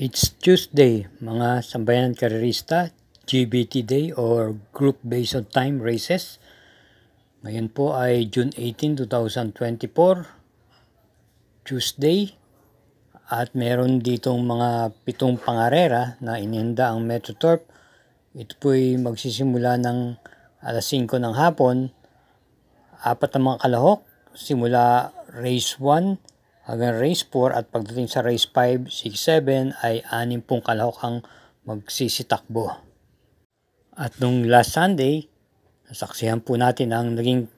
It's Tuesday, mga sambayanan karerista, GBT Day or Group Based on Time Races. Ngayon po ay June 18, 2024, Tuesday. At meron ditong mga 7 pangarera na inihanda ang Metroturf. Ito po ay magsisimula ng alas 5 ng hapon. 4 na mga kalahok, simula race 1 hanggang race 4 at pagdating sa race 5, 6, 7 ay 6 kalahok ang magsisitakbo. At nung last Sunday, nasaksihan po natin ang naging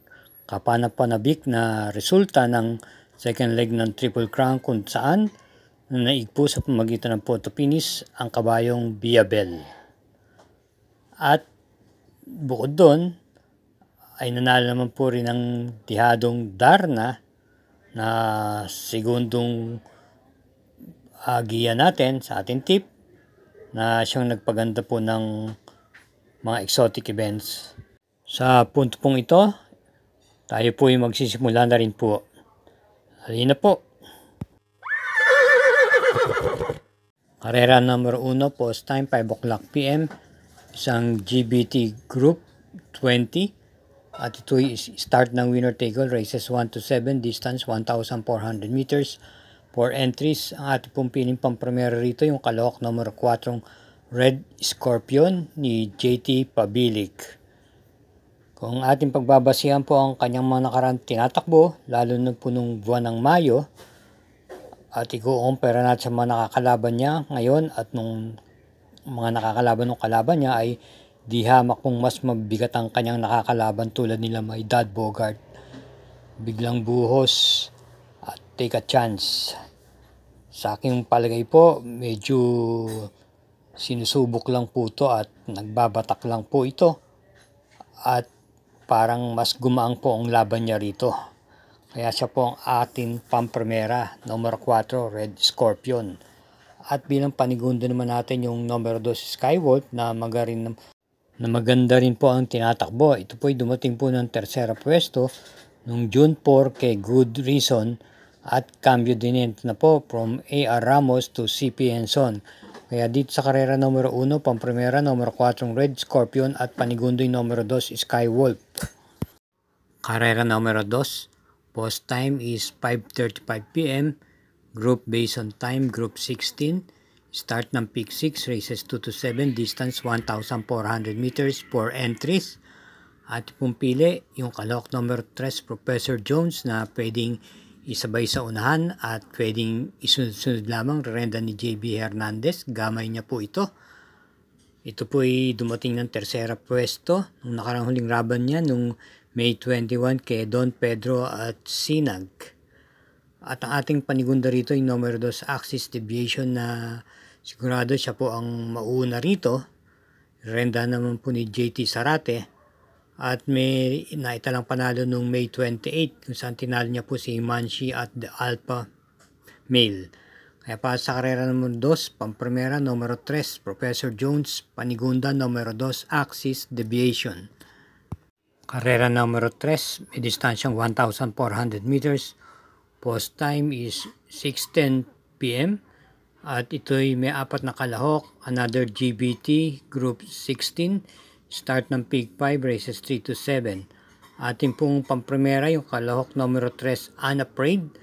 kapanapanabik na resulta ng second leg ng Triple Crown kung saan naigpo sa pamagitan ng photo finish ang kabayong Biabel. At bukod doon, ay nanalo naman po rin ang tihadong Darna na segundong giya natin sa ating tip na siyang nagpaganda po ng mga exotic events. Sa punto pong ito, tayo po ay magsisimula na rin po. Halina po! Karera number 1, post time 5 o'clock PM, isang GBT Group 20. At ito start ng winner take all, races 1 to 7, distance 1,400 meters. 4 entries. Ang ating pong piling pampremera rito, yung kalahok number 4, Red Scorpion ni JT Pabilik. Kung ating pagbabasihan po ang kanyang mga nakarang tinatakbo, lalo na po nung buwan ng Mayo, at i-compare natin sa mga nakakalaban niya ngayon at nung mga nakakalaban ng kalaban niya ay di hamak kung mas mabigat ang kanyang nakakalaban tulad nila may Dad Bogart, Biglang Buhos at Take a Chance. Sa aking palagay po, medyo sinusubok lang po ito at nagbabatak lang po ito. At parang mas gumaang po ang laban niya rito. Kaya siya po ang ating pampremera, number 4, Red Scorpion. At bilang panigundo naman natin yung number 2, Skywolf na maganda rin po ang tinatakbo. Ito po ay dumating po ng tersera pwesto noong June 4 kay Good Reason at cambio din na po from A.R. Ramos to C.P. Enson. Kaya dito sa karera numero 1, pampremera numero 4 Red Scorpion at panigundoy numero 2 Skywolf. Karera numero 2, post time is 5:35 PM, group based on time, group 16. Start ng peak 6, races 2 to 7, distance 1,400 meters, 4 entries. At pumpili yung kalahok number 3, Professor Jones na pwedeng isabay sa unahan at pwedeng isunod-sunod lamang, rerenda ni JB Hernandez, gamay niya po ito. Ito po ay dumating ng tersera pwesto nung nakarang huling laban niya nung May 21 kay Don Pedro at Sinag. At ang ating panigunda rito yung numero 2, Axis Deviation na sigurado siya po ang mauna rito. Renda naman po ni JT Sarate. At may naitalang panalo nung May 28 kung saan tinalo niya po si Manshi at the Alpha Male. Kaya pa sa karera numero 2, pampremera numero 3, Professor Jones, panigunda numero 2, Axis Deviation. Karera numero 3, may distansyang 1,400 meters. Post time is 6:10 PM. At ito'y may 4 na kalahok, another GBT Group 16, start ng peak 5, races 3 to 7. Ating pong pampremera yung kalahok numero 3, Unafraid,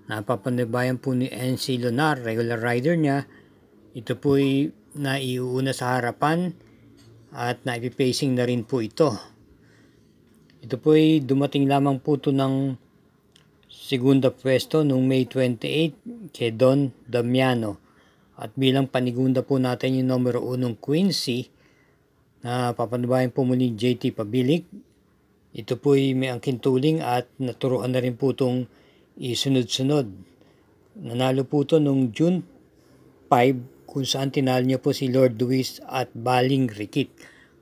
napapanibayan po ni NC Lunar, regular rider niya. Ito po'y naiuna sa harapan at naipipacing na rin po ito. Ito po'y dumating lamang po ito ng segunda pwesto noong May 28 kay Don Damiano. At bilang panigunda po natin yung numero 1 Quincy na papanabayan po muli JT Pabilik. Ito po ay may angkin tuling at naturuan na rin po itong isunod-sunod. Nanalo po ito noong June 5 kung saan tinalo niya po si Lord Luis at Baling Rikit.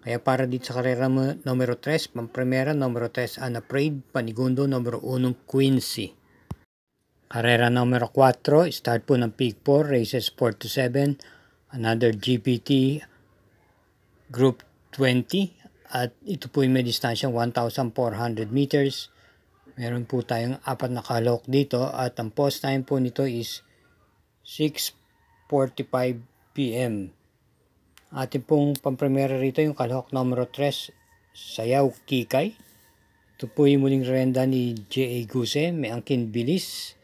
Kaya para dito sa karera numero 3, pampremera numero 3 Unafraid, panigundo numero 1 Quincy. Karera numero 4, start po ng peak 4, races 4 to 7, another GPT Group 20. At ito po yung may distansyang 1,400 meters. Meron po tayong 4 na kalahok dito at ang post time po nito is 6 6:45 p.m. Ating pong pampremera rito yung kalahok numero 3, Sayaw Kikay. Ito po yung muling renda ni J.A. Guse, may angkin bilis.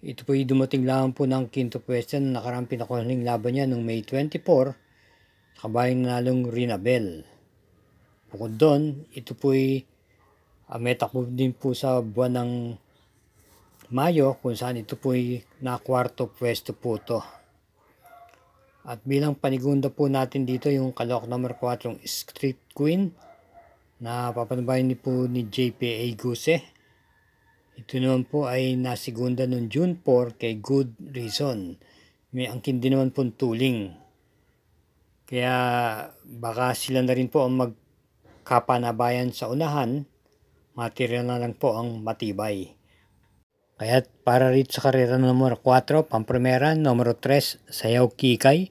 Ito po yung dumating lang po ng quinto pwesto na nakarang pinakuling laban niya noong May 24, kabayang nanalong Rinabel. Bukod doon, ito po yung may takbo din po sa buwan ng Mayo kung saan ito po ay na-kwarto pwesto po to. At bilang panigunda po natin dito yung kalahok number 4, Street Queen, na papanubayan ni po ni JPA Guse. Ito naman po ay nasigunda noong June 4 kay Good Reason. May angkin din naman po tuling. Kaya baka sila na rin po ang magkapanabayan sa unahan, material na lang po ang matibay. Kaya para rito sa karera numero 4, pampremera, numero 3, Sayaw Kikay,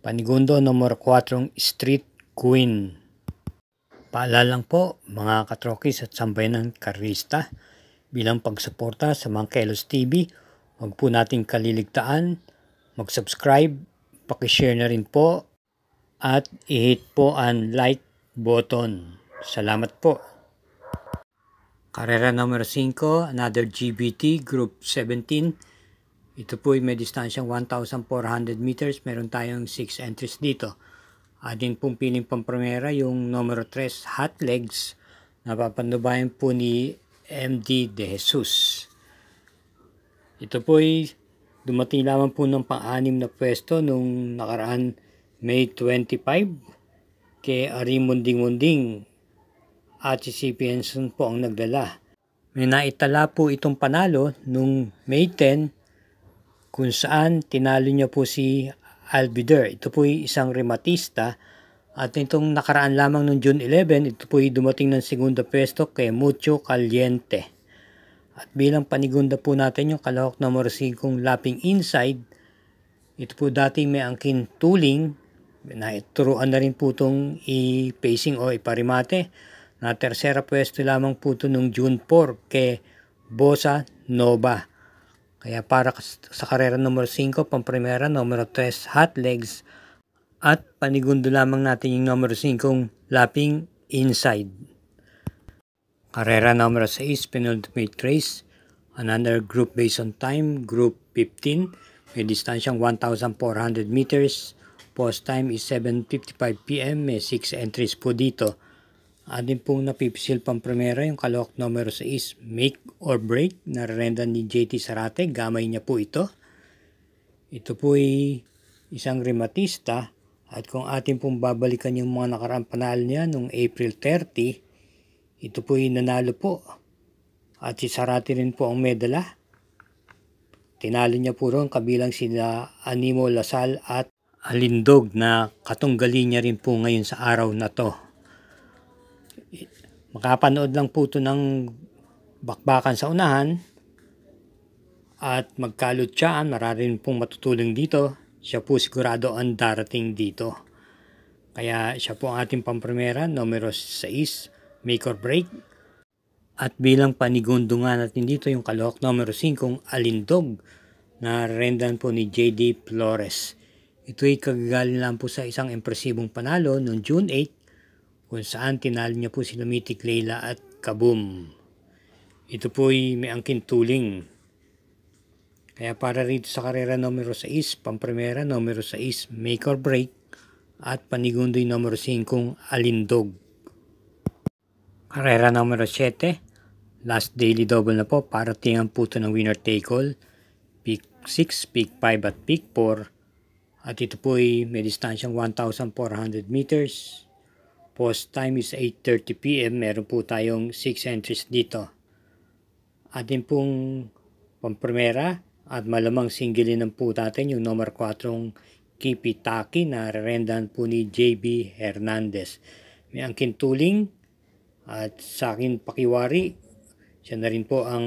panigundo, numero 4, Street Queen. Paalala lang po mga katrokis at sambayan ng karista, bilang pagsuporta sa mga Kelos TV, huwag po nating kaliligtaan, mag-subscribe, pakishare na rin po, at i-hit po ang like button. Salamat po. Karera numero 5, another GBT, Group 17. Ito po ay may distansyang 1,400 meters. Meron tayong 6 entries dito. Atin pong piling pampremera yung numero 3, Hot Legs, na papanubayan po ni MD De Jesus. Ito po ay dumating lamang po ng pang-anim na pwesto nung nakaraan May 25 kay Ari Munding-Munding. At si CP Henson po ang nagdala. May naitala po itong panalo nung May 10 kung saan tinalo niya po si Albider. Ito po ay isang rematista. At itong nakaraan lamang nung June 11, ito po ay dumating ng segunda pwesto kay Mucho Caliente. At bilang panigunda po natin yung kalahok numero 5, Lapping Inside. Ito po dati may angkin tuling. Naituruan na rin po itong i-pacing o iparimate. Na tersera pwesto lamang po ito nung June 4 kay Bossa Nova. Kaya para sa karera numero 5, pampremera, numero 3, Hot Legs, at panigundo lamang natin yung numero 5, Lapping Inside. Karera numero 6, penultimate race, another group based on time, Group 15, may distansyang 1,400 meters, post time is 7:55 p.m, may 6 entries po dito. Atin pong napipisil pampremera yung kalahok numero 6, Make or Break, na renda ni JT Sarate, gamay niya po ito. Ito po ay isang rematista, at kung atin pong babalikan yung mga nakaraang panalo niya nung April 30, ito po ay nanalo po. At si Sarate rin po ang medala. Tinalo niya po ron kabilang sila Animo Lasal at Alindog, na katunggali niya rin po ngayon sa araw na to. Makapanood lang po ito ng bakbakan sa unahan at magkalutsaan, marami pong matutulong dito. Siya po sigurado ang darating dito. Kaya siya po ang ating pampremera, numero 6, Make or Break. At bilang panigundo nga natin dito yung kalahok numero 5, Alindog, na rendan po ni JD Flores. Ito ay kagagaling lang po sa isang impresibong panalo noong June 8, kung saan tinalo niya po si Lumitik Leila at Kaboom. Ito po ay may angkin tuling. Kaya para rito sa karera numero 6, pampremera, numero 6, Make or Break, at panigundo yung numero 5, Alindog. Karera numero 7, last daily double na po, para tingan po ito ng winner take all, Peak 6, Peak 5 at Peak 4. At ito po ay may distansyang 1,400 meters. Post time is 8:30 p.m. Meron po tayong 6 entries dito. Atin pong pampremera at malamang singilin po natin yung number 4, Kipitaki, na rendan po ni JB Hernandez. May angkin tuling at sa akin pakiwari. Siya na rin po ang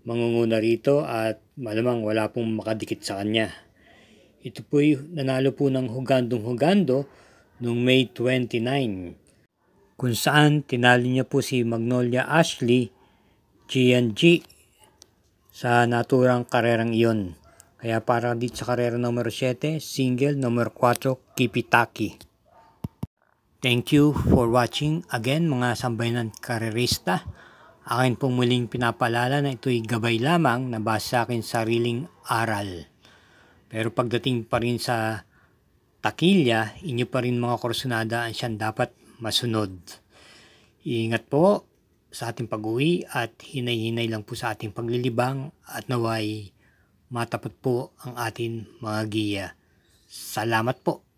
mangunguna rito at malamang wala pong makadikit sa kanya. Ito po yung nanalo po ng hugandong-hugando noong May 29, kung saan tinalo niya po si Magnolia Ashley G&G sa naturang karerang iyon. Kaya para dito sa karera numero 7, single numero 4, Kipitaki. Thank you for watching again mga sambayanan karerista. Akin pong muling pinapaalala na ito'y gabay lamang na base sa akin sariling aral. Pero pagdating pa rin sa takilya, inyo pa rin mga kursunada ang siyang dapat masunod. Iingat po sa ating pag-uwi at hinay-hinay lang po sa ating paglilibang at naway matapat po ang ating mga giya. Salamat po.